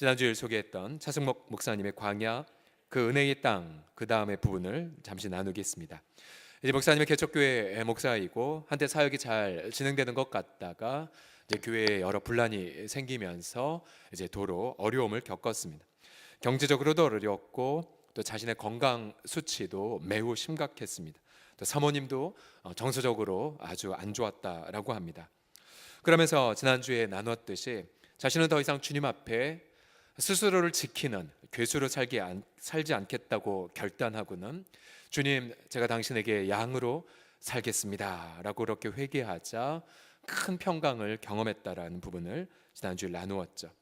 지난주에 소개했던 차승목 목사님의 광야, 그 은혜의 땅, 그 다음의 부분을 잠시 나누겠습니다. 이제 목사님의 개척교회 목사이고 한때 사역이 잘 진행되는 것 같다가 이제 교회에 여러 분란이 생기면서 이제 도로 어려움을 겪었습니다. 경제적으로도 어렵고 또 자신의 건강 수치도 매우 심각했습니다. 또 사모님도 정서적으로 아주 안 좋았다라고 합니다. 그러면서 지난주에 나눴듯이 자신은 더 이상 주님 앞에 스스로를 지키는 괴수로 살지 않겠다고 결단하고는 주님, 제가 당신에게 양으로 살겠습니다 라고 그렇게 회개하자 큰 평강을 경험했다라는 부분을 지난주에 나누었죠.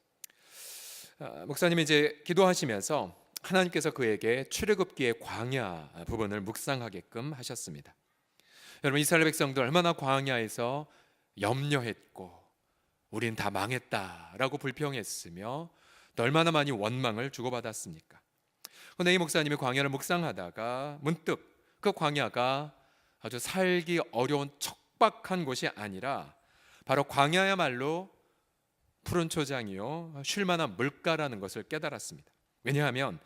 목사님이 이제 기도하시면서 하나님께서 그에게 출애굽기의 광야 부분을 묵상하게끔 하셨습니다. 여러분, 이스라엘 백성들 얼마나 광야에서 염려했고 우린 다 망했다라고 불평했으며 또 얼마나 많이 원망을 주고받았습니까? 그런데 이 목사님이 광야를 묵상하다가 문득 그 광야가 아주 살기 어려운 척박한 곳이 아니라 바로 광야야말로 푸른 초장이요 쉴 만한 물가라는 것을 깨달았습니다. 왜냐하면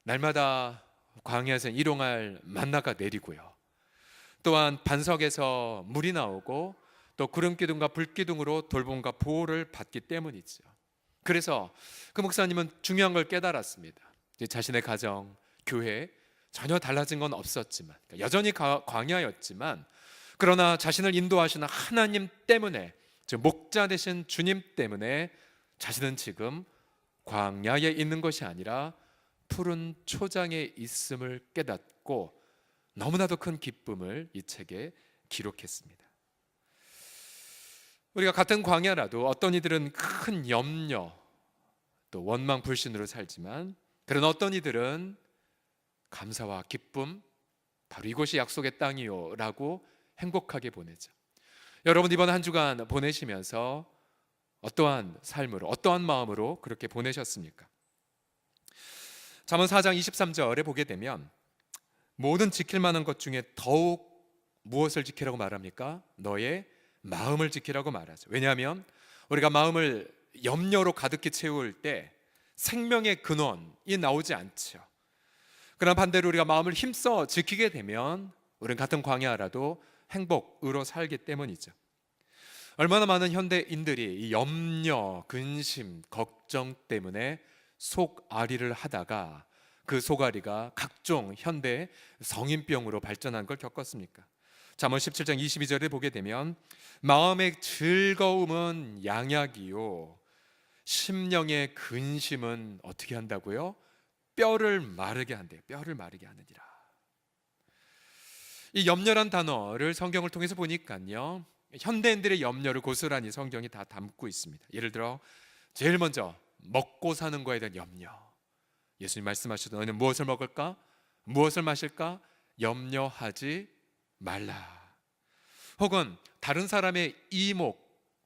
날마다 광야에서 일용할 만나가 내리고요, 또한 반석에서 물이 나오고 또 구름기둥과 불기둥으로 돌봄과 보호를 받기 때문이죠. 그래서 그 목사님은 중요한 걸 깨달았습니다. 자신의 가정, 교회 전혀 달라진 건 없었지만, 여전히 광야였지만, 그러나 자신을 인도하시는 하나님 때문에, 즉 목자 되신 주님 때문에 자신은 지금 광야에 있는 것이 아니라 푸른 초장에 있음을 깨닫고 너무나도 큰 기쁨을 이 책에 기록했습니다. 우리가 같은 광야라도 어떤 이들은 큰 염려 또 원망 불신으로 살지만, 그런 어떤 이들은 감사와 기쁨, 바로 이곳이 약속의 땅이요 라고 행복하게 보내죠. 여러분, 이번 한 주간 보내시면서 어떠한 삶으로, 어떠한 마음으로 그렇게 보내셨습니까? 잠언 4장 23절에 보게 되면 모든 지킬 만한 것 중에 더욱 무엇을 지키라고 말합니까? 너의 마음을 지키라고 말하죠. 왜냐하면 우리가 마음을 염려로 가득히 채울 때 생명의 근원이 나오지 않죠. 그러나 반대로 우리가 마음을 힘써 지키게 되면 우리는 같은 광야라도 행복으로 살기 때문이죠. 얼마나 많은 현대인들이 이 염려, 근심, 걱정 때문에 속앓이를 하다가 그 속앓이가 각종 현대 성인병으로 발전한 걸 겪었습니까? 잠언 17장 22절에 보게 되면 마음의 즐거움은 양약이요 심령의 근심은 어떻게 한다고요? 뼈를 마르게 한대요. 뼈를 마르게 하느니라. 이 염려란 단어를 성경을 통해서 보니까요, 현대인들의 염려를 고스란히 성경이 다 담고 있습니다. 예를 들어 제일 먼저 먹고 사는 거에 대한 염려. 예수님 말씀하시던 너희는 무엇을 먹을까? 무엇을 마실까? 염려하지 말라. 혹은 다른 사람의 이목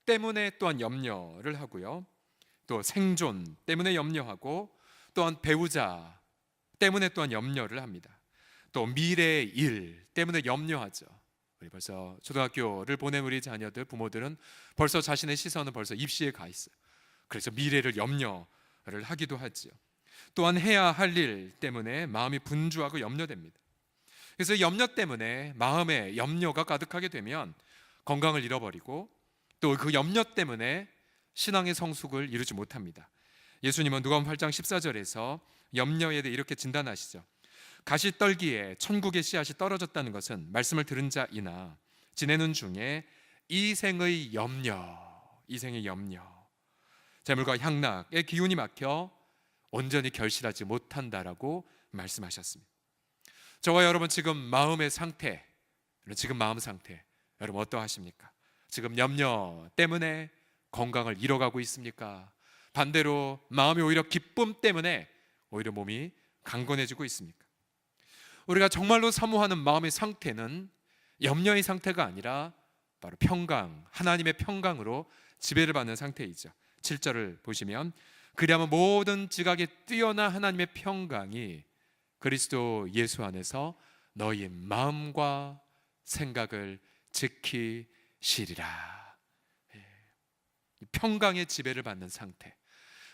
때문에 또한 염려를 하고요, 또 생존 때문에 염려하고, 또한 배우자 때문에 또한 염려를 합니다. 또 미래의 일 때문에 염려하죠. 우리 벌써 초등학교를 보낸 우리 자녀들, 부모들은 벌써 자신의 시선은 벌써 입시에 가 있어요. 그래서 미래를 염려를 하기도 하죠. 또한 해야 할 일 때문에 마음이 분주하고 염려됩니다. 그래서 염려 때문에 마음에 염려가 가득하게 되면 건강을 잃어버리고 또 그 염려 때문에 신앙의 성숙을 이루지 못합니다. 예수님은 누가복음 8장 14절에서 염려에 대해 이렇게 진단하시죠. 가시떨기에 천국의 씨앗이 떨어졌다는 것은 말씀을 들은 자이나 지내는 중에 이생의 염려, 재물과 향락의 기운이 막혀 온전히 결실하지 못한다라고 말씀하셨습니다. 저와 여러분 지금 마음 상태 여러분 어떠하십니까? 지금 염려 때문에 건강을 잃어가고 있습니까? 반대로 마음이 오히려 기쁨 때문에 오히려 몸이 강건해지고 있습니까? 우리가 정말로 사모하는 마음의 상태는 염려의 상태가 아니라 바로 평강, 하나님의 평강으로 지배를 받는 상태이죠. 7절을 보시면 그리하면 모든 지각에 뛰어난 하나님의 평강이 그리스도 예수 안에서 너희 마음과 생각을 지키시리라. 평강의 지배를 받는 상태,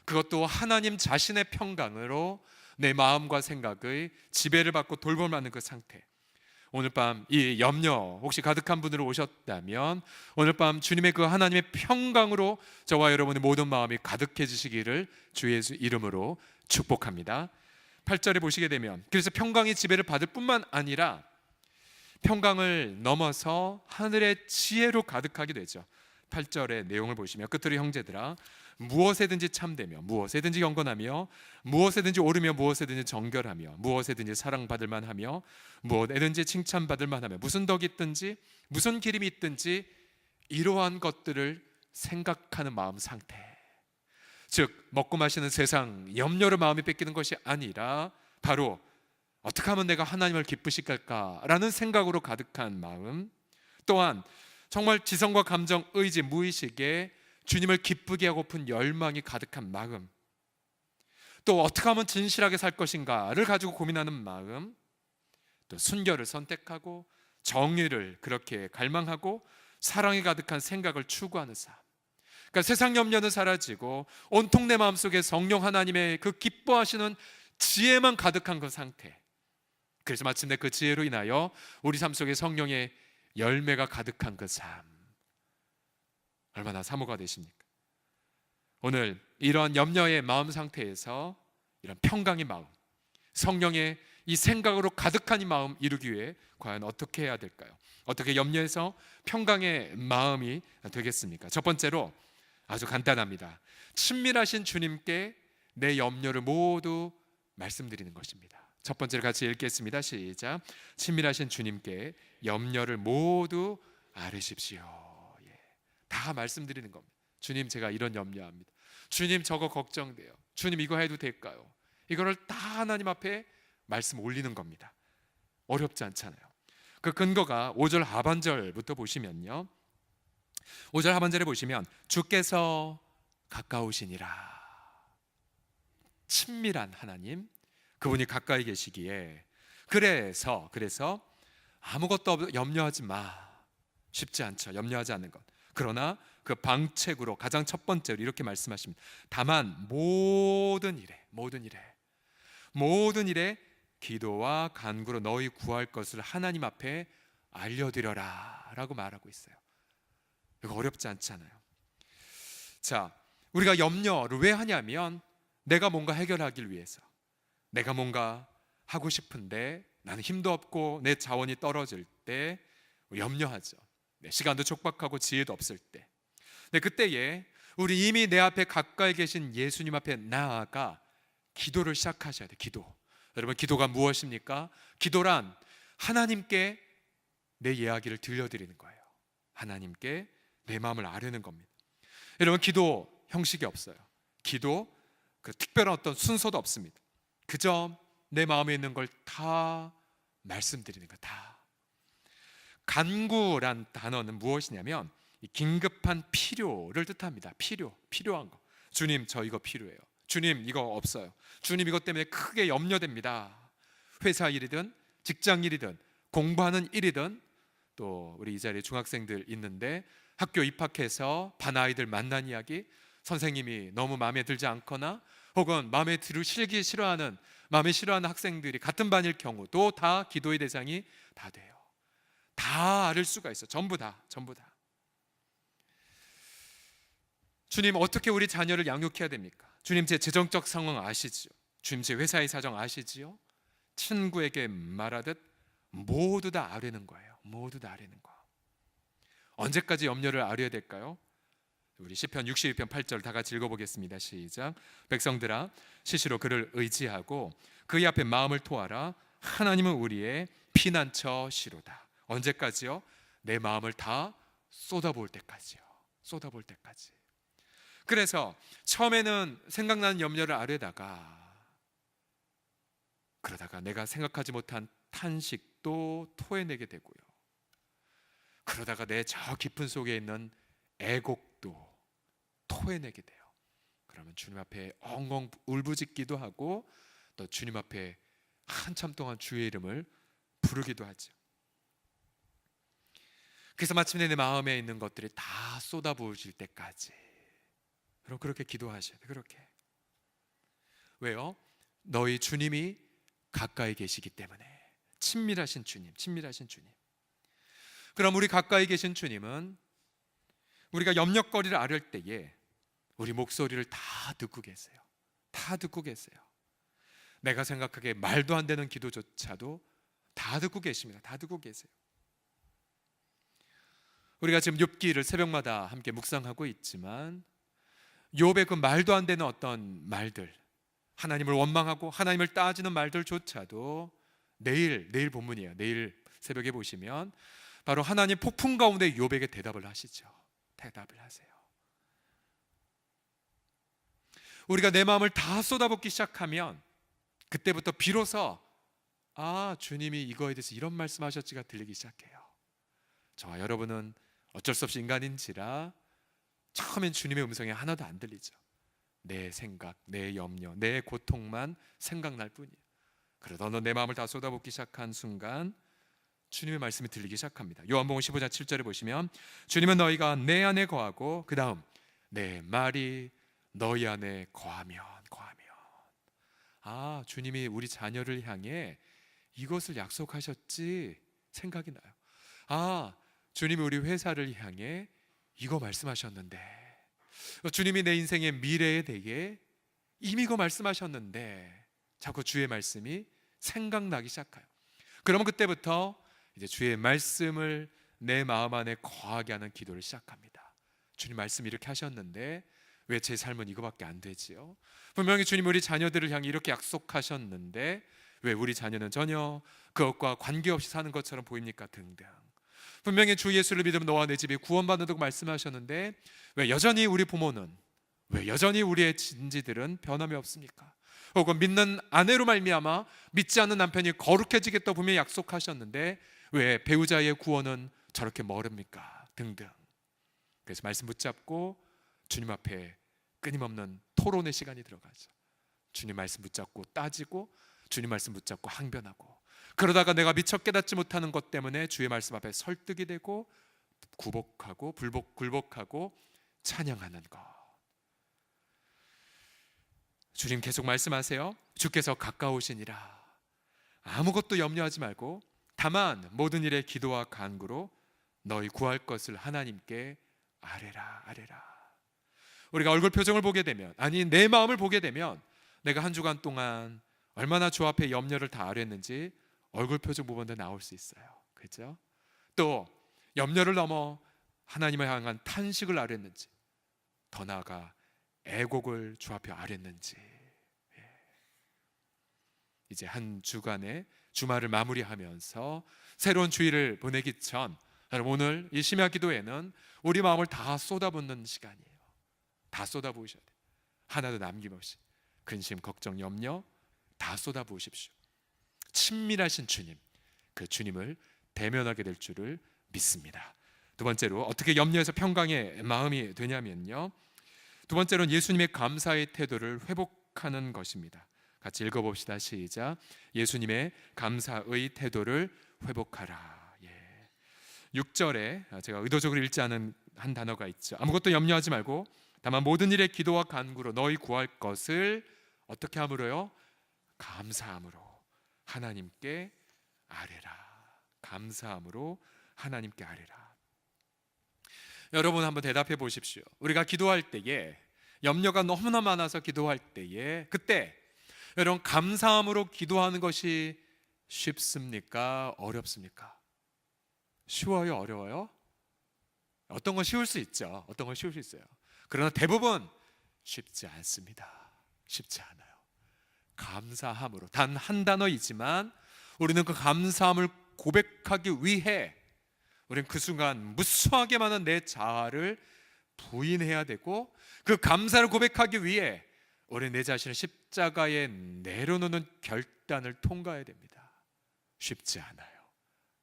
그것도 하나님 자신의 평강으로 내 마음과 생각의 지배를 받고 돌봄받는 그 상태. 오늘 밤 이 염려 혹시 가득한 분으로 오셨다면 오늘 밤 주님의 그 하나님의 평강으로 저와 여러분의 모든 마음이 가득해지시기를 주 예수 이름으로 축복합니다. 8절에 보시게 되면 그래서 평강의 지배를 받을 뿐만 아니라 평강을 넘어서 하늘의 지혜로 가득하게 되죠. 8절의 내용을 보시면 끝으로 형제들아 무엇에든지 참되며 무엇에든지 경건하며 무엇에든지 옳으며 무엇에든지 정결하며 무엇에든지 사랑받을 만하며 무엇에든지 칭찬받을 만하며 무슨 덕이 있든지 무슨 기림이 있든지 이러한 것들을 생각하는 마음 상태, 즉 먹고 마시는 세상 염려로 마음이 뺏기는 것이 아니라 바로 어떻게 하면 내가 하나님을 기쁘시킬까라는 생각으로 가득한 마음, 또한 정말 지성과 감정, 의지, 무의식에 주님을 기쁘게 하고픈 열망이 가득한 마음, 또 어떻게 하면 진실하게 살 것인가를 가지고 고민하는 마음, 또 순결을 선택하고 정의를 그렇게 갈망하고 사랑이 가득한 생각을 추구하는 삶. 그러니까 세상 염려는 사라지고 온통 내 마음속에 성령 하나님의 그 기뻐하시는 지혜만 가득한 그 상태. 그래서 마침내 그 지혜로 인하여 우리 삶 속에 성령의 열매가 가득한 그 삶, 얼마나 사모가 되십니까? 오늘 이런 염려의 마음 상태에서 이런 평강의 마음, 성령의 이 생각으로 가득한 이 마음 이루기 위해 과연 어떻게 해야 될까요? 어떻게 염려해서 평강의 마음이 되겠습니까? 첫 번째로 아주 간단합니다. 친밀하신 주님께 내 염려를 모두 말씀드리는 것입니다. 첫 번째로 같이 읽겠습니다. 시작. 친밀하신 주님께 염려를 모두 아뢰십시오. 예. 다 말씀드리는 겁니다. 주님, 제가 이런 염려합니다. 주님, 저거 걱정돼요. 주님, 이거 해도 될까요? 이거를 다 하나님 앞에 말씀 올리는 겁니다. 어렵지 않잖아요. 그 근거가 5절 하반절부터 보시면요, 5절 하반절에 보시면 주께서 가까우시니라. 친밀한 하나님, 그분이 가까이 계시기에 그래서 아무것도 염려하지 마. 쉽지 않죠. 염려하지 않는 것. 그러나 그 방책으로 가장 첫 번째로 이렇게 말씀하십니다. 다만 모든 일에 기도와 간구로 너희 구할 것을 하나님 앞에 알려드려라 라고 말하고 있어요. 이거 어렵지 않잖아요. 자, 우리가 염려를 왜 하냐면 내가 뭔가 해결하기 위해서, 내가 뭔가 하고 싶은데 나는 힘도 없고 내 자원이 떨어질 때 염려하죠. 시간도 촉박하고 지혜도 없을 때. 근데 그때에 우리 이미 내 앞에 가까이 계신 예수님 앞에 나아가 기도를 시작하셔야 돼요. 기도. 여러분, 기도가 무엇입니까? 기도란 하나님께 내 이야기를 들려드리는 거예요. 하나님께 내 마음을 아뢰는 겁니다. 여러분, 기도 형식이 없어요. 기도 그 특별한 어떤 순서도 없습니다. 그저 내 마음에 있는 걸 다 말씀드리는 거. 다. 간구란 단어는 무엇이냐면 긴급한 필요를 뜻합니다. 필요한 거. 주님, 저 이거 필요해요. 주님, 이거 없어요. 주님, 이것 때문에 크게 염려됩니다. 회사 일이든 직장 일이든 공부하는 일이든, 또 우리 이 자리에 중학생들 있는데 학교 입학해서 반 아이들 만난 이야기, 선생님이 너무 마음에 들지 않거나 혹은 마음에 들기 싫어하는 학생들이 같은 반일 경우도 다 기도의 대상이 다 돼요. 다 앓을 수가 있어. 전부 다. 주님, 어떻게 우리 자녀를 양육해야 됩니까? 주님, 제 재정적 상황 아시지요? 주님, 제 회사의 사정 아시지요? 친구에게 말하듯 모두 다 아뢰는 거예요. 모두 다 아뢰는 거. 언제까지 염려를 아뢰야 될까요? 우리 시편 62편 8절 다 같이 읽어보겠습니다. 시작. 백성들아, 시시로 그를 의지하고 그의 앞에 마음을 토하라. 하나님은 우리의 피난처시로다. 언제까지요? 내 마음을 다 쏟아부을 때까지요. 쏟아부을 때까지. 그래서 처음에는 생각나는 염려를 아뢰다가, 그러다가 내가 생각하지 못한 탄식도 토해내게 되고요, 그러다가 내 저 깊은 속에 있는 애곡도 토해내게 돼요. 그러면 주님 앞에 엉엉 울부짖기도 하고 또 주님 앞에 한참 동안 주의 이름을 부르기도 하죠. 그래서 마침내 내 마음에 있는 것들이 다 쏟아부으실 때까지, 그럼 그렇게 기도하셔야 돼요. 그렇게. 왜요? 너희 주님이 가까이 계시기 때문에. 친밀하신 주님, 친밀하신 주님. 그럼 우리 가까이 계신 주님은 우리가 염려거리를 앓을 때에 우리 목소리를 다 듣고 계세요. 다 듣고 계세요. 내가 생각하기에 말도 안 되는 기도조차도 다 듣고 계십니다. 다 듣고 계세요. 우리가 지금 욥기를 새벽마다 함께 묵상하고 있지만 욥의 그 말도 안 되는 어떤 말들, 하나님을 원망하고 하나님을 따지는 말들조차도 내일 본문이에요. 내일 새벽에 보시면 바로 하나님 폭풍 가운데 욥에게 대답을 하시죠. 대답을 하세요. 우리가 내 마음을 다 쏟아붓기 시작하면 그때부터 비로소 주님이 이거에 대해서 이런 말씀하셨지가 들리기 시작해요. 저와 여러분은 어쩔 수 없이 인간인지라 처음엔 주님의 음성이 하나도 안 들리죠. 내 생각, 내 염려, 내 고통만 생각날 뿐이에요. 그러다 어느 내 마음을 다 쏟아붓기 시작한 순간 주님의 말씀이 들리기 시작합니다. 요한복음 15장 7절에 보시면 주님은 너희가 내 안에 거하고 그 다음 내 말이 너희 안에 거하면 주님이 우리 자녀를 향해 이것을 약속하셨지 생각이 나요. 주님이 우리 회사를 향해 이거 말씀하셨는데, 주님이 내 인생의 미래에 대해 이미 이거 말씀하셨는데, 자꾸 주의 말씀이 생각나기 시작해요. 그러면 그때부터 이제 주의 말씀을 내 마음 안에 거하게 하는 기도를 시작합니다. 주님 말씀 이렇게 하셨는데 왜 제 삶은 이거밖에 안 되지요? 분명히 주님 우리 자녀들을 향해 이렇게 약속하셨는데 왜 우리 자녀는 전혀 그것과 관계없이 사는 것처럼 보입니까? 등등. 분명히 주 예수를 믿으면 너와 내 집이 구원받는다고 말씀하셨는데 왜 여전히 우리 부모는, 왜 여전히 우리의 진지들은 변함이 없습니까? 혹은 믿는 아내로 말미암아 믿지 않는 남편이 거룩해지겠다고 분명히 약속하셨는데 왜 배우자의 구원은 저렇게 멀습니까? 등등. 그래서 말씀 붙잡고 주님 앞에 끊임없는 토론의 시간이 들어가죠. 주님 말씀 붙잡고 따지고 주님 말씀 붙잡고 항변하고, 그러다가 내가 미처 깨닫지 못하는 것 때문에 주의 말씀 앞에 설득이 되고 굴복하고 굴복하고 찬양하는 것. 주님 계속 말씀하세요. 주께서 가까우시니라. 아무것도 염려하지 말고 다만 모든 일에 기도와 간구로 너희 구할 것을 하나님께 아뢰라. 우리가 얼굴 표정을 보게 되면, 아니 내 마음을 보게 되면 내가 한 주간 동안 얼마나 주 앞에 염려를 다 아뢰는지 얼굴 표정 부분도 나올 수 있어요. 그렇죠? 또 염려를 넘어 하나님을 향한 탄식을 아뢰는지, 더 나아가 애곡을 주 앞에 아뢰는지. 이제 한 주간의 주말을 마무리하면서 새로운 주일을 보내기 전 여러분, 오늘 이 심야 기도에는 우리 마음을 다 쏟아붓는 시간이에요. 다 쏟아부으셔야 돼요. 하나도 남김없이 근심, 걱정, 염려 다 쏟아부으십시오. 친밀하신 주님, 그 주님을 대면하게 될 줄을 믿습니다. 두 번째로 어떻게 염려해서 평강의 마음이 되냐면요, 두 번째로는 예수님의 감사의 태도를 회복하는 것입니다. 같이 읽어봅시다. 시작. 예수님의 감사의 태도를 회복하라. 6절에 제가 의도적으로 읽지 않은 한 단어가 있죠. 아무것도 염려하지 말고 다만 모든 일에 기도와 간구로 너희 구할 것을 어떻게 함으로요? 감사함으로 하나님께 아뢰라. 감사함으로 하나님께 아뢰라. 여러분 한번 대답해 보십시오. 우리가 기도할 때에 염려가 너무나 많아서 기도할 때에 그때 여러분 감사함으로 기도하는 것이 쉽습니까? 어렵습니까? 쉬워요? 어려워요? 어떤 건 쉬울 수 있죠. 어떤 건 쉬울 수 있어요. 그러나 대부분 쉽지 않습니다. 쉽지 않아요. 감사함으로, 단 한 단어이지만 우리는 그 감사함을 고백하기 위해 우리는 그 순간 무수하게 많은 내 자아를 부인해야 되고, 그 감사를 고백하기 위해 우리는 내 자신을 십자가에 내려놓는 결단을 통과해야 됩니다. 쉽지 않아요.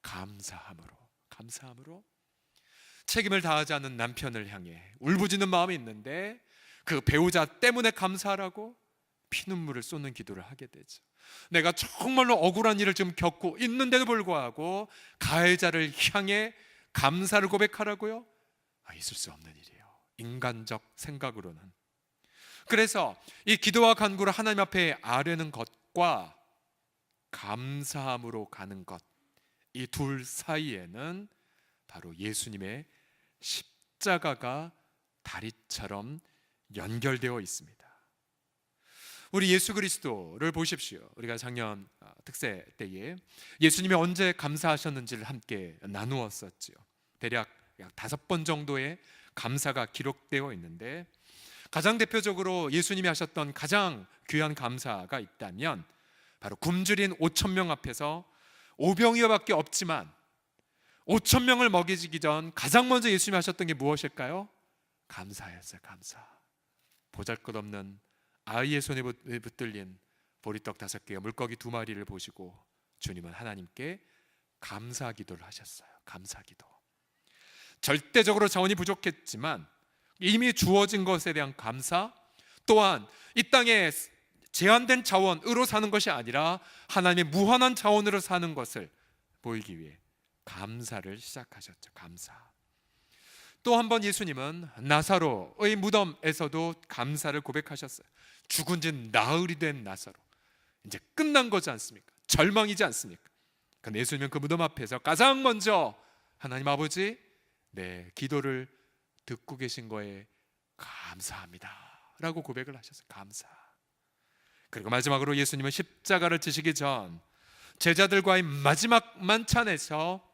감사함으로 책임을 다하지 않는 남편을 향해 울부짖는 마음이 있는데 그 배우자 때문에 감사하라고 피눈물을 쏟는 기도를 하게 되죠. 내가 정말로 억울한 일을 좀 겪고 있는데도 불구하고 가해자를 향해 감사를 고백하라고요? 있을 수 없는 일이에요. 인간적 생각으로는. 그래서 이 기도와 간구를 하나님 앞에 아뢰는 것과 감사함으로 가는 것, 이 둘 사이에는 바로 예수님의 십자가가 다리처럼 연결되어 있습니다. 우리 예수 그리스도를 보십시오. 우리가 작년 특세 때에 예수님이 언제 감사하셨는지를 함께 나누었었지요. 대략 약 5번 정도의 감사가 기록되어 있는데, 가장 대표적으로 예수님이 하셨던 가장 귀한 감사가 있다면 바로 굶주린 5천 명 앞에서 오병이어밖에 없지만 5천 명을 먹이기 전 가장 먼저 예수님이 하셨던 게 무엇일까요? 감사였어요. 감사. 보잘것없는 아이의 손에 붙들린 보리떡 5개와 물고기 2마리를 보시고 주님은 하나님께 감사 기도를 하셨어요. 감사 기도. 절대적으로 자원이 부족했지만 이미 주어진 것에 대한 감사, 또한 이 땅에 제한된 자원으로 사는 것이 아니라 하나님의 무한한 자원으로 사는 것을 보이기 위해 감사를 시작하셨죠. 감사. 또 한 번 예수님은 나사로의 무덤에서도 감사를 고백하셨어요. 죽은 지 나흘이 된 나사로, 이제 끝난 거지 않습니까? 절망이지 않습니까? 그런데 예수님은 그 무덤 앞에서 가장 먼저 하나님 아버지, 내 기도를 듣고 계신 거에 감사합니다 라고 고백을 하셨어요. 감사. 그리고 마지막으로 예수님은 십자가를 지시기 전 제자들과의 마지막 만찬에서,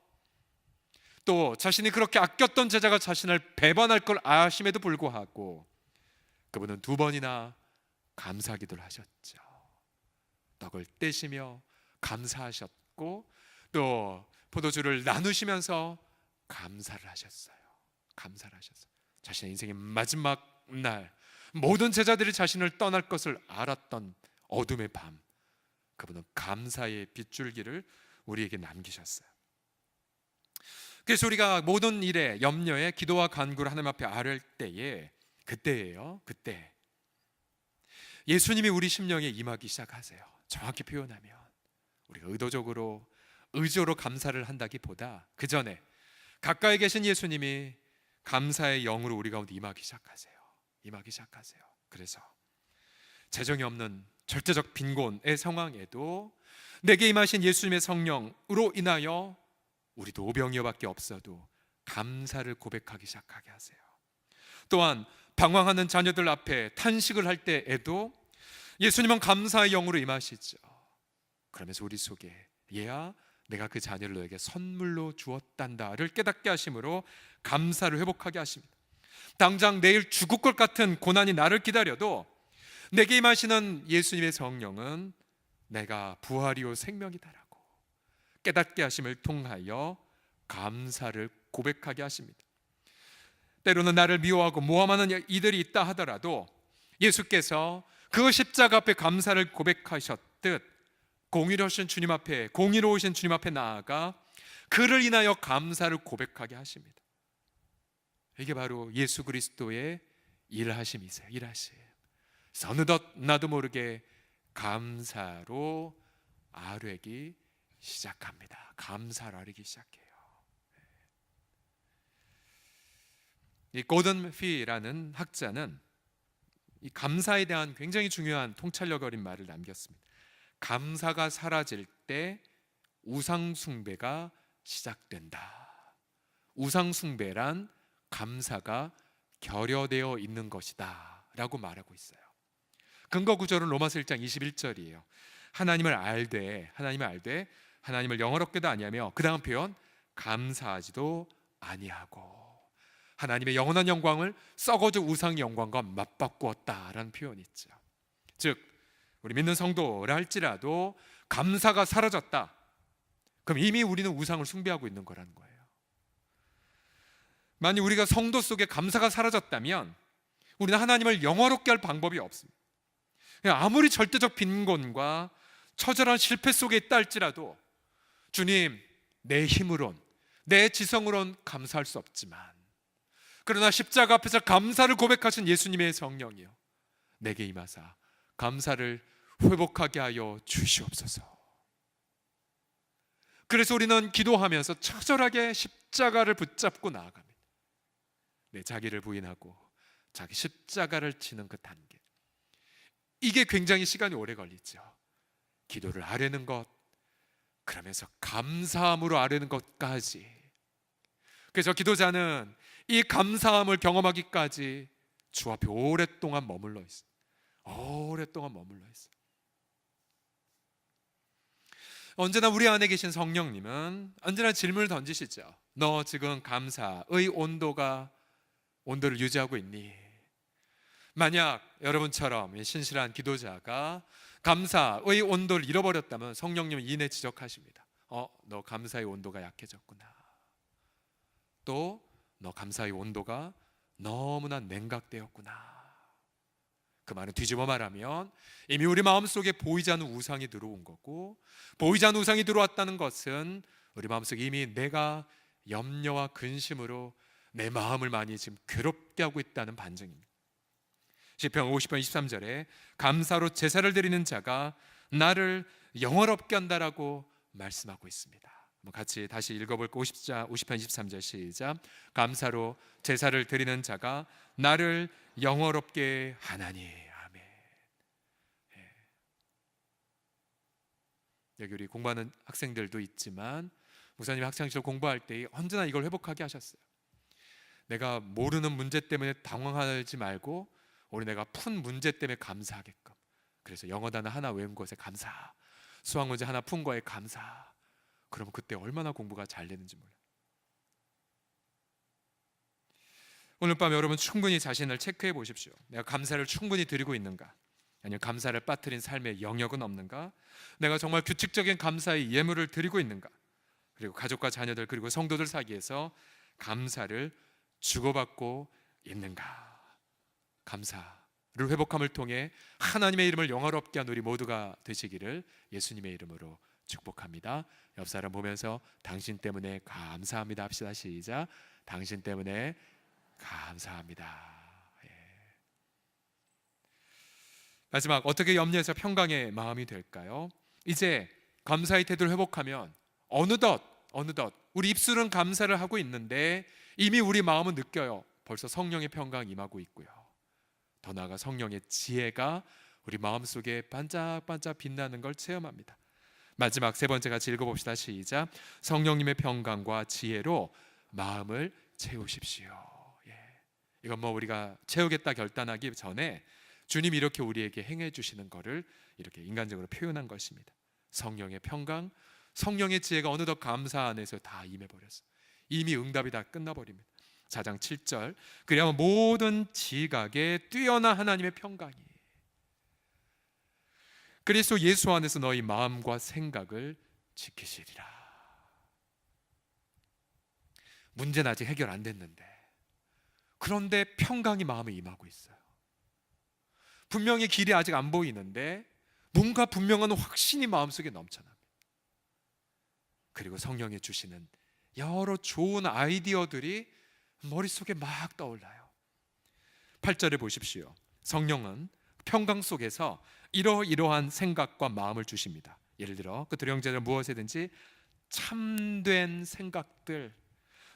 또 자신이 그렇게 아꼈던 제자가 자신을 배반할 걸 아심에도 불구하고 그분은 2번이나 감사 기도를 하셨죠. 떡을 떼시며 감사하셨고, 또 포도주를 나누시면서 감사를 하셨어요. 감사를 하셨어요. 자신의 인생의 마지막 날, 모든 제자들이 자신을 떠날 것을 알았던 어둠의 밤, 그분은 감사의 빗줄기를 우리에게 남기셨어요. 그래서 우리가 모든 일에, 염려에 기도와 간구를 하나님 앞에 아뢰을 때에, 그때예요. 그때 예수님이 우리 심령에 임하기 시작하세요. 정확히 표현하면 우리가 의도적으로, 의지로 감사를 한다기보다 그 전에 가까이 계신 예수님이 감사의 영으로 우리 가운데 임하기 시작하세요. 임하기 시작하세요. 그래서 재정이 없는 절대적 빈곤의 상황에도 내게 임하신 예수님의 성령으로 인하여 우리도 오병이어밖에 없어도 감사를 고백하기 시작하게 하세요. 또한 방황하는 자녀들 앞에 탄식을 할 때에도 예수님은 감사의 영으로 임하시죠. 그러면서 우리 속에, 얘야 내가 그 자녀를 너에게 선물로 주었단다를 깨닫게 하심으로 감사를 회복하게 하십니다. 당장 내일 죽을 것 같은 고난이 나를 기다려도 내게 임하시는 예수님의 성령은 내가 부활이요 생명이다라고 깨닫게 하심을 통하여 감사를 고백하게 하십니다. 때로는 나를 미워하고 모함하는 이들이 있다 하더라도 예수께서 그 십자가 앞에 감사를 고백하셨듯 공의로우신 주님 앞에 나아가 그를 인하여 감사를 고백하게 하십니다. 이게 바로 예수 그리스도의 일하심이세요. 일하심. 어느덧 나도 모르게 감사로 아뢰기 시작합니다. 감사로 아뢰기 시작해요. 이 고든 피라는 학자는 이 감사에 대한 굉장히 중요한 통찰력 어린 말을 남겼습니다. 감사가 사라질 때 우상숭배가 시작된다. 우상숭배란 감사가 결여되어 있는 것이다 라고 말하고 있어요. 근거 구절은 로마서 1장 21절이에요. 하나님을 알되 하나님을 영어롭게도 아니하며, 그 다음 표현 감사하지도 아니하고, 하나님의 영원한 영광을 썩어져 우상의 영광과 맞바꾸었다라는 표현이 있죠. 즉 우리 믿는 성도라 할지라도 감사가 사라졌다, 그럼 이미 우리는 우상을 숭배하고 있는 거라는 거예요. 만약 우리가 성도 속에 감사가 사라졌다면 우리는 하나님을 영화롭게 할 방법이 없습니다. 아무리 절대적 빈곤과 처절한 실패 속에 있다 할지라도 주님, 내 힘으론, 내 지성으론 감사할 수 없지만, 그러나 십자가 앞에서 감사를 고백하신 예수님의 성령이요 내게 임하사 감사를 회복하게 하여 주시옵소서. 그래서 우리는 기도하면서 처절하게 십자가를 붙잡고 나아갑니다. 내 자기를 부인하고 자기 십자가를 지는 그 단계, 이게 굉장히 시간이 오래 걸리죠. 기도를 아뢰는 것, 그러면서 감사함으로 아뢰는 것까지. 그래서 기도자는 이 감사함을 경험하기까지 주 앞에 오랫동안 머물러 있어요. 오랫동안 머물러 있어요. 언제나 우리 안에 계신 성령님은 언제나 질문을 던지시죠. 너 지금 감사의 온도를 유지하고 있니? 만약 여러분처럼 신실한 기도자가 감사의 온도를 잃어버렸다면 성령님은 이내 지적하십니다. 너 감사의 온도가 약해졌구나. 또 너 감사의 온도가 너무나 냉각되었구나. 그 말은 뒤집어 말하면 이미 우리 마음속에 보이지 않는 우상이 들어온 거고, 보이지 않는 우상이 들어왔다는 것은 우리 마음속에 이미 내가 염려와 근심으로 내 마음을 많이 지금 괴롭게 하고 있다는 반증입니다. 시편 50편 23절에 감사로 제사를 드리는 자가 나를 영화롭게 한다라고 말씀하고 있습니다. 같이 다시 읽어볼까? 50편 23절 시작. 감사로 제사를 드리는 자가 나를 영화롭게 하나니. 아멘. 여기 우리 공부하는 학생들도 있지만 목사님이 학창시절 공부할 때 언제나 이걸 회복하게 하셨어요. 내가 모르는 문제 때문에 당황하지 말고 오늘 내가 푼 문제 때문에 감사하게끔. 그래서 영어 단어 하나 외운 것에 감사, 수학 문제 하나 푼 거에 감사. 그러면 그때 얼마나 공부가 잘 되는지 몰라요. 오늘 밤 여러분 충분히 자신을 체크해 보십시오. 내가 감사를 충분히 드리고 있는가? 아니면 감사를 빠뜨린 삶의 영역은 없는가? 내가 정말 규칙적인 감사의 예물을 드리고 있는가? 그리고 가족과 자녀들 그리고 성도들 사이에서 감사를 주고받고 있는가? 감사를 회복함을 통해 하나님의 이름을 영화롭게 한 우리 모두가 되시기를 예수님의 이름으로 축복합니다. 옆 사람 보면서 당신 때문에 감사합니다 합시다. 시작. 당신 때문에 감사합니다. 마지막, 어떻게 염려해서 평강의 마음이 될까요? 이제 감사의 태도를 회복하면 어느덧 우리 입술은 감사를 하고 있는데 이미 우리 마음은 느껴요. 벌써 성령의 평강이 임하고 있고요. 더 나아가 성령의 지혜가 우리 마음속에 반짝반짝 빛나는 걸 체험합니다. 마지막 세 번째 같이 읽어봅시다. 시작. 성령님의 평강과 지혜로 마음을 채우십시오. 이건 우리가 채우겠다 결단하기 전에 주님이 이렇게 우리에게 행해 주시는 것을 이렇게 인간적으로 표현한 것입니다. 성령의 평강, 성령의 지혜가 어느덧 감사 안에서 다 임해버렸어요. 이미 응답이 다 끝나버립니다. 4장 7절, 그리하면 모든 지각에 뛰어난 하나님의 평강이 그리스도 예수 안에서 너희 마음과 생각을 지키시리라. 문제는 아직 해결 안 됐는데, 그런데 평강이 마음에 임하고 있어요. 분명히 길이 아직 안 보이는데 뭔가 분명한 확신이 마음속에 넘쳐납니다. 그리고 성령이 주시는 여러 좋은 아이디어들이 머릿속에 막 떠올라요. 8절에 보십시오. 성령은 평강 속에서 이러이러한 생각과 마음을 주십니다. 예를 들어 그들의 형제들 무엇이든지 참된 생각들,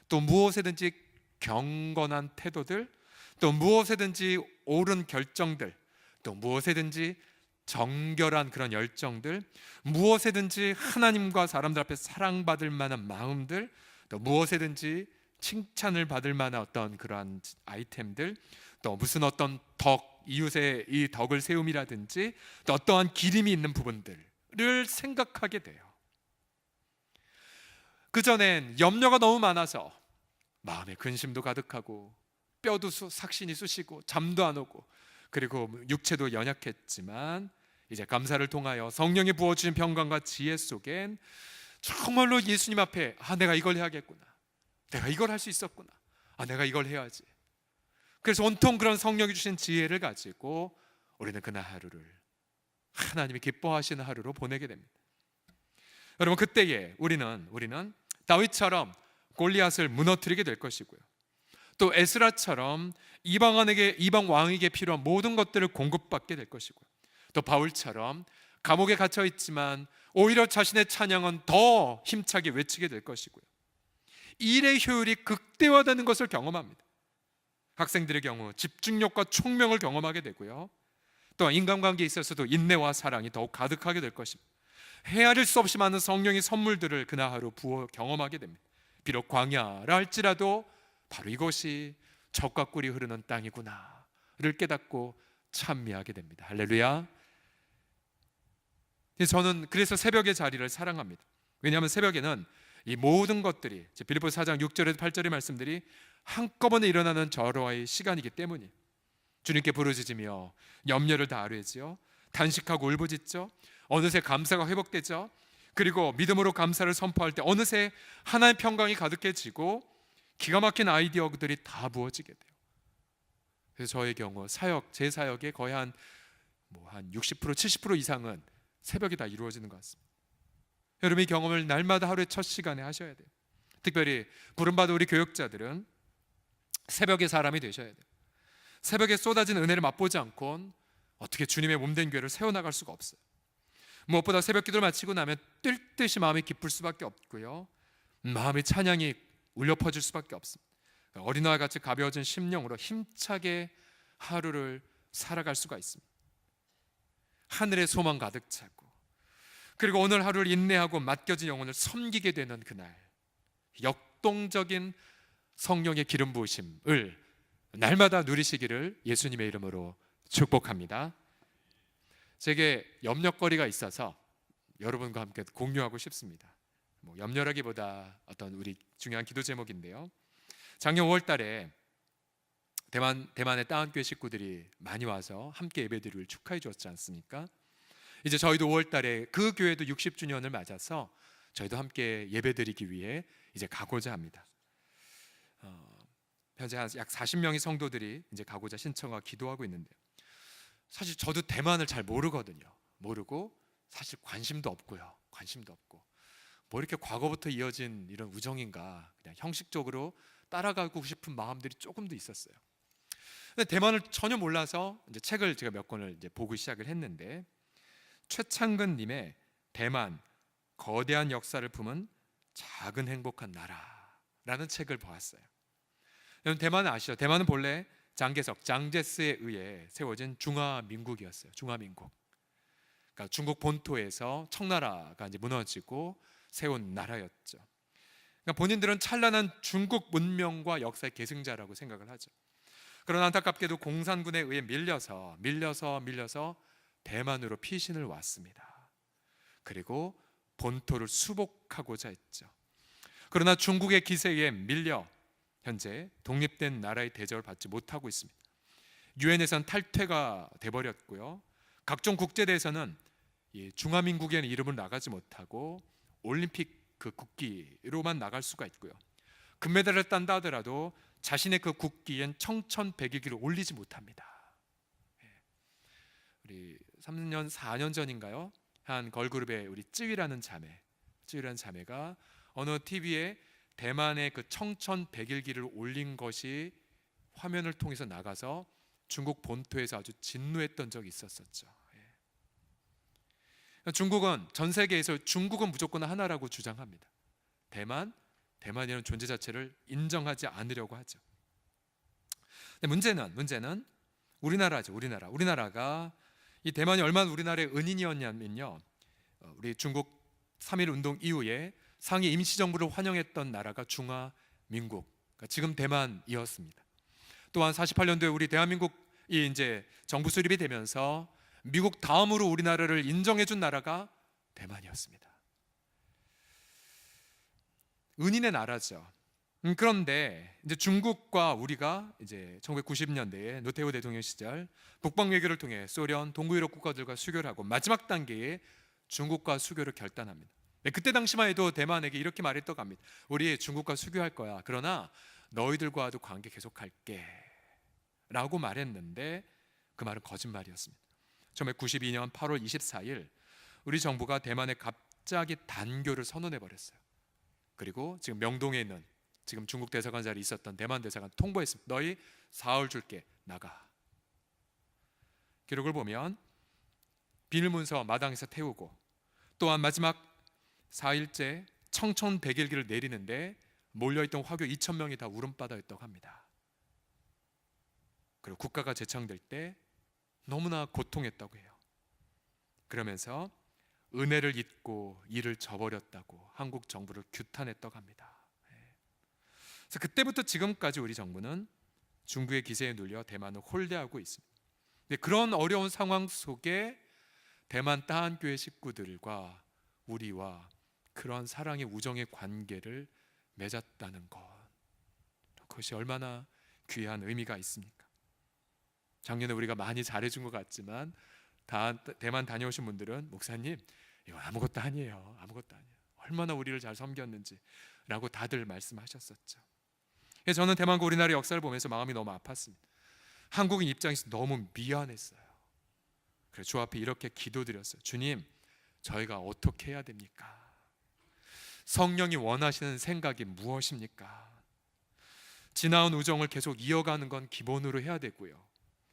또 무엇이든지 경건한 태도들, 또 무엇이든지 옳은 결정들, 또 무엇이든지 정결한 그런 열정들, 무엇이든지 하나님과 사람들 앞에 사랑받을 만한 마음들, 또 무엇이든지 칭찬을 받을 만한 어떤 그러한 아이템들, 또 무슨 어떤 이웃의 이 덕을 세움이라든지 또 어떠한 기림이 있는 부분들을 생각하게 돼요. 그전엔 염려가 너무 많아서 마음에 근심도 가득하고 뼈도 삭신이 쑤시고 잠도 안 오고 그리고 육체도 연약했지만 이제 감사를 통하여 성령이 부어주신 평강과 지혜 속엔 정말로 예수님 앞에 내가 이걸 해야겠구나, 내가 이걸 할 수 있었구나, 내가 이걸 해야지. 그래서 온통 그런 성령이 주신 지혜를 가지고 우리는 그날 하루를 하나님이 기뻐하시는 하루로 보내게 됩니다. 여러분, 그때에 우리는 다윗처럼 골리앗을 무너뜨리게 될 것이고요, 또 에스라처럼 이방 왕에게 필요한 모든 것들을 공급받게 될 것이고요, 또 바울처럼 감옥에 갇혀 있지만 오히려 자신의 찬양은 더 힘차게 외치게 될 것이고요, 일의 효율이 극대화되는 것을 경험합니다. 학생들의 경우 집중력과 총명을 경험하게 되고요, 또한 인간관계에 있어서도 인내와 사랑이 더욱 가득하게 될 것입니다. 헤아릴 수 없이 많은 성령의 선물들을 그날 하루 부어 경험하게 됩니다. 비록 광야라 할지라도 바로 이것이 젖과 꿀이 흐르는 땅이구나를 깨닫고 찬미하게 됩니다. 할렐루야. 저는 그래서 새벽의 자리를 사랑합니다. 왜냐하면 새벽에는 이 모든 것들이 빌립보서 4장 6절에서 8절의 말씀들이 한꺼번에 일어나는 절호의 시간이기 때문이에요. 주님께 부르짖으며 염려를 다 아뢰지요. 단식하고 울부짖죠. 어느새 감사가 회복되죠. 그리고 믿음으로 감사를 선포할 때 어느새 하나님의 평강이 가득해지고 기가 막힌 아이디어들이 다 부어지게 돼요. 그래서 저의 경우 제 사역의 거의 한 60% 70% 이상은 새벽에 다 이루어지는 것 같습니다. 여러분 이 경험을 날마다 하루의 첫 시간에 하셔야 돼요. 특별히 부름받은 우리 교역자들은 새벽의 사람이 되셔야 돼요. 새벽에 쏟아진 은혜를 맛보지 않고는 어떻게 주님의 몸된 교회를 세워나갈 수가 없어요. 무엇보다 새벽 기도를 마치고 나면 뛸 듯이 마음이 기쁠 수밖에 없고요, 마음의 찬양이 울려 퍼질 수밖에 없습니다. 어린아이 같이 가벼워진 심령으로 힘차게 하루를 살아갈 수가 있습니다. 하늘의 소망 가득 차고, 그리고 오늘 하루를 인내하고 맡겨진 영혼을 섬기게 되는 그날, 역동적인 성령의 기름 부으심을 날마다 누리시기를 예수님의 이름으로 축복합니다. 제게 염려거리가 있어서 여러분과 함께 공유하고 싶습니다. 염려라기보다 어떤 우리 중요한 기도 제목인데요, 작년 5월 달에 대만의 따한교회 식구들이 많이 와서 함께 예배드리를 축하해 주었지 않습니까? 이제 저희도 5월 달에 그 교회도 60주년을 맞아서 저희도 함께 예배드리기 위해 이제 가고자 합니다. 현재 약 40명의 성도들이 이제 가고자 신청하고 기도하고 있는데요, 사실 저도 대만을 잘 모르거든요. 모르고 사실 관심도 없고 뭐 이렇게 과거부터 이어진 이런 우정인가, 그냥 형식적으로 따라가고 싶은 마음들이 조금도 있었어요. 근데 대만을 전혀 몰라서 이제 책을 제가 몇 권을 이제 보고 시작을 했는데, 최창근 님의 대만 거대한 역사를 품은 작은 행복한 나라라는 책을 보았어요. 여러분 대만은 아시죠? 대만은 본래 장개석, 장제스에 의해 세워진 중화민국이었어요. 중화민국. 그러니까 중국 본토에서 청나라가 이제 무너지고 세운 나라였죠. 그러니까 본인들은 찬란한 중국 문명과 역사의 계승자라고 생각을 하죠. 그러나 안타깝게도 공산군에 의해 밀려서 대만으로 피신을 왔습니다. 그리고 본토를 수복하고자 했죠. 그러나 중국의 기세에 밀려 현재 독립된 나라의 대접을 받지 못하고 있습니다. 유엔에서는 탈퇴가 돼버렸고요, 각종 국제대회에서는 중화민국에는 이름을 나가지 못하고 올림픽 그 국기로만 나갈 수가 있고요, 금메달을 딴다 하더라도 자신의 그 국기엔 청천백일기를 올리지 못합니다. 우리 3년 4년 전인가요? 한 걸그룹의 우리 쯔위라는 자매가 어느 TV에 대만의 그 청천백일기를 올린 것이 화면을 통해서 나가서 중국 본토에서 아주 진노했던 적이 있었었죠. 중국은 전 세계에서 중국은 무조건 하나라고 주장합니다. 대만이라는 존재 자체를 인정하지 않으려고 하죠. 근데 문제는 우리나라죠. 우리나라가 이 대만이 얼마나 우리나라의 은인이었냐면요, 우리 중국 3.1 운동 이후에 상위 임시정부를 환영했던 나라가 중화민국, 그러니까 지금 대만이었습니다. 또한 48년도에 우리 대한민국이 이제 정부 수립이 되면서 미국 다음으로 우리나라를 인정해준 나라가 대만이었습니다. 은인의 나라죠. 그런데 이제 중국과 우리가 이제 1990년대에 노태우 대통령 시절 북방 외교를 통해 소련, 동구유럽 국가들과 수교를 하고 마지막 단계에 중국과 수교를 결단합니다. 그때 당시만 해도 대만에게 이렇게 말했던 겁니다. 우리 중국과 수교할 거야. 그러나 너희들과도 관계 계속할게 라고 말했는데 그 말은 거짓말이었습니다. 1992년 8월 24일 우리 정부가 대만에 갑자기 단교를 선언해 버렸어요. 그리고 지금 명동에 있는 지금 중국 대사관 자리에 있었던 대만 대사관 통보했습니다. 너희 사흘 줄게, 나가. 기록을 보면 비밀문서 마당에서 태우고, 또한 마지막 4일째 청천백일기를 내리는데 몰려있던 화교 2,000명이 다 울음바다였다고 합니다. 그리고 국가가 재창될 때 너무나 고통했다고 해요. 그러면서 은혜를 잊고 일을 저버렸다고 한국 정부를 규탄했다고 합니다. 그래서 그때부터 지금까지 우리 정부는 중국의 기세에 눌려 대만을 홀대하고 있습니다. 근데 그런 어려운 상황 속에 대만 따한교회 식구들과 우리와 그런 사랑의 우정의 관계를 맺었다는 것, 그것이 얼마나 귀한 의미가 있습니까? 작년에 우리가 많이 잘해준 것 같지만 대만 다녀오신 분들은 목사님 이거 아무것도 아니에요, 아무것도 아니에요, 얼마나 우리를 잘 섬겼는지 라고 다들 말씀하셨었죠. 그래서 저는 대만과 우리나라의 역사를 보면서 마음이 너무 아팠습니다. 한국인 입장에서 너무 미안했어요. 그래서 주 앞에 이렇게 기도드렸어요. 주님, 저희가 어떻게 해야 됩니까? 성령이 원하시는 생각이 무엇입니까? 지나온 우정을 계속 이어가는 건 기본으로 해야 되고요.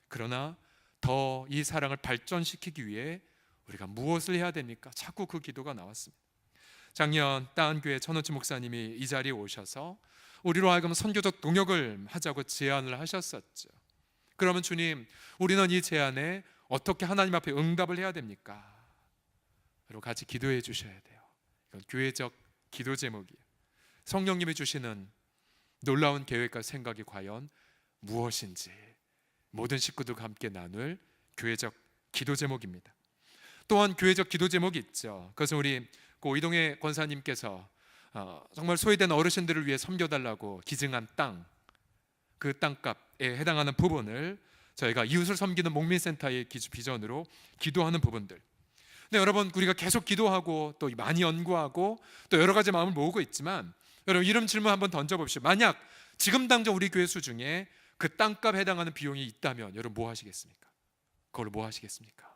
그러나 더 이 사랑을 발전시키기 위해 우리가 무엇을 해야 됩니까? 자꾸 그 기도가 나왔습니다. 작년 따한교회 천원치 목사님이 이 자리에 오셔서 우리로 하여금 선교적 동역을 하자고 제안을 하셨었죠. 그러면 주님, 우리는 이 제안에 어떻게 하나님 앞에 응답을 해야 됩니까? 그리고 같이 기도해 주셔야 돼요. 이건 교회적 기도 제목이에요. 성령님이 주시는 놀라운 계획과 생각이 과연 무엇인지 모든 식구들과 함께 나눌 교회적 기도 제목입니다. 또한 교회적 기도 제목이 있죠. 그것은 우리 오이동의 권사님께서 정말 소외된 어르신들을 위해 섬겨달라고 기증한 땅, 그 땅값에 해당하는 부분을 저희가 이웃을 섬기는 목민센터의 비전으로 기도하는 부분들. 근데 여러분, 우리가 계속 기도하고 또 많이 연구하고 또 여러 가지 마음을 모으고 있지만, 여러분 이런 질문 한번 던져봅시다. 만약 지금 당장 우리 교회 수중에 그 땅값에 해당하는 비용이 있다면 여러분 뭐 하시겠습니까? 그걸 뭐 하시겠습니까?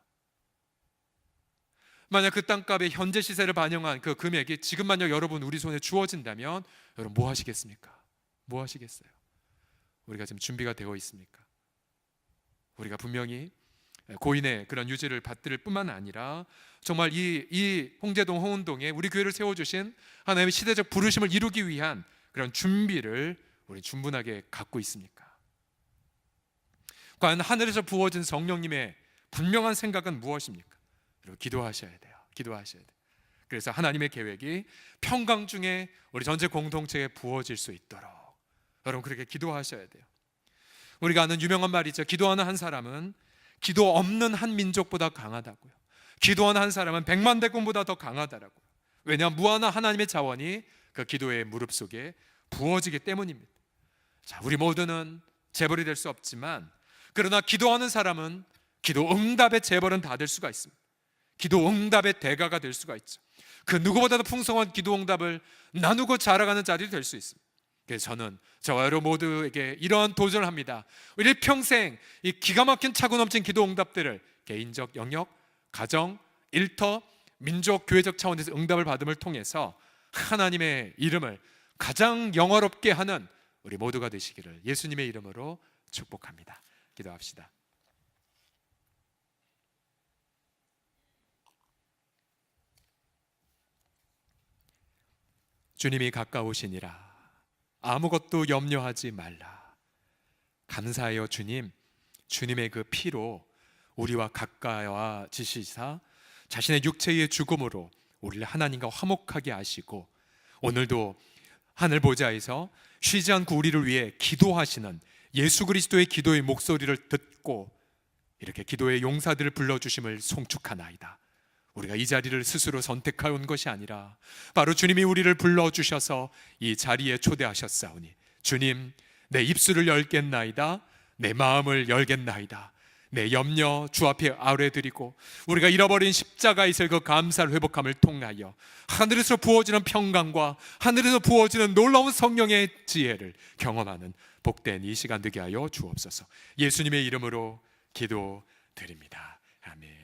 만약 그 땅값의 현재 시세를 반영한 그 금액이 지금 만약 여러분 우리 손에 주어진다면 여러분 뭐 하시겠습니까? 뭐 하시겠어요? 우리가 지금 준비가 되어 있습니까? 우리가 분명히 고인의 그런 유지를 받들 뿐만 아니라 정말 이 홍제동 홍은동에 우리 교회를 세워주신 하나님의 시대적 부르심을 이루기 위한 그런 준비를 우리 충분하게 갖고 있습니까? 과연 하늘에서 부어진 성령님의 분명한 생각은 무엇입니까? 그리고 기도하셔야 돼요. 기도하셔야 돼요. 그래서 하나님의 계획이 평강 중에 우리 전체 공동체에 부어질 수 있도록 여러분 그렇게 기도하셔야 돼요. 우리가 아는 유명한 말이죠. 기도하는 한 사람은 기도 없는 한 민족보다 강하다고요. 기도하는 한 사람은 100만 대군보다 더 강하다라고요. 왜냐하면 무한한 하나님의 자원이 그 기도의 무릎 속에 부어지기 때문입니다. 자, 우리 모두는 재벌이 될 수 없지만 그러나 기도하는 사람은 기도 응답의 재벌은 다 될 수가 있습니다. 기도 응답의 대가가 될 수가 있죠. 그 누구보다도 풍성한 기도 응답을 나누고 자라가는 자들이 될 수 있습니다. 그래서 저는 저와 여러분 모두에게 이러한 도전을 합니다. 우리 평생 이 기가 막힌 차고 넘친 기도 응답들을 개인적 영역, 가정, 일터, 민족, 교회적 차원에서 응답을 받음을 통해서 하나님의 이름을 가장 영화롭게 하는 우리 모두가 되시기를 예수님의 이름으로 축복합니다. 기도합시다. 주님이 가까우시니라. 아무것도 염려하지 말라. 감사해요 주님. 주님의 그 피로 우리와 가까워지시사 자신의 육체의 죽음으로 우리를 하나님과 화목하게 하시고 오늘도 하늘 보좌에서 쉬지 않고 우리를 위해 기도하시는 예수 그리스도의 기도의 목소리를 듣고 이렇게 기도의 용사들을 불러주심을 송축하나이다. 우리가 이 자리를 스스로 선택하여 온 것이 아니라 바로 주님이 우리를 불러주셔서 이 자리에 초대하셨사오니 주님, 내 입술을 열겠나이다. 내 마음을 열겠나이다. 내 염려 주 앞에 아뢰드리고 우리가 잃어버린 십자가에서의 그 감사를 회복함을 통하여 하늘에서 부어지는 평강과 하늘에서 부어지는 놀라운 성령의 지혜를 경험하는 복된 이 시간 되게 하여 주옵소서. 예수님의 이름으로 기도드립니다. 아멘.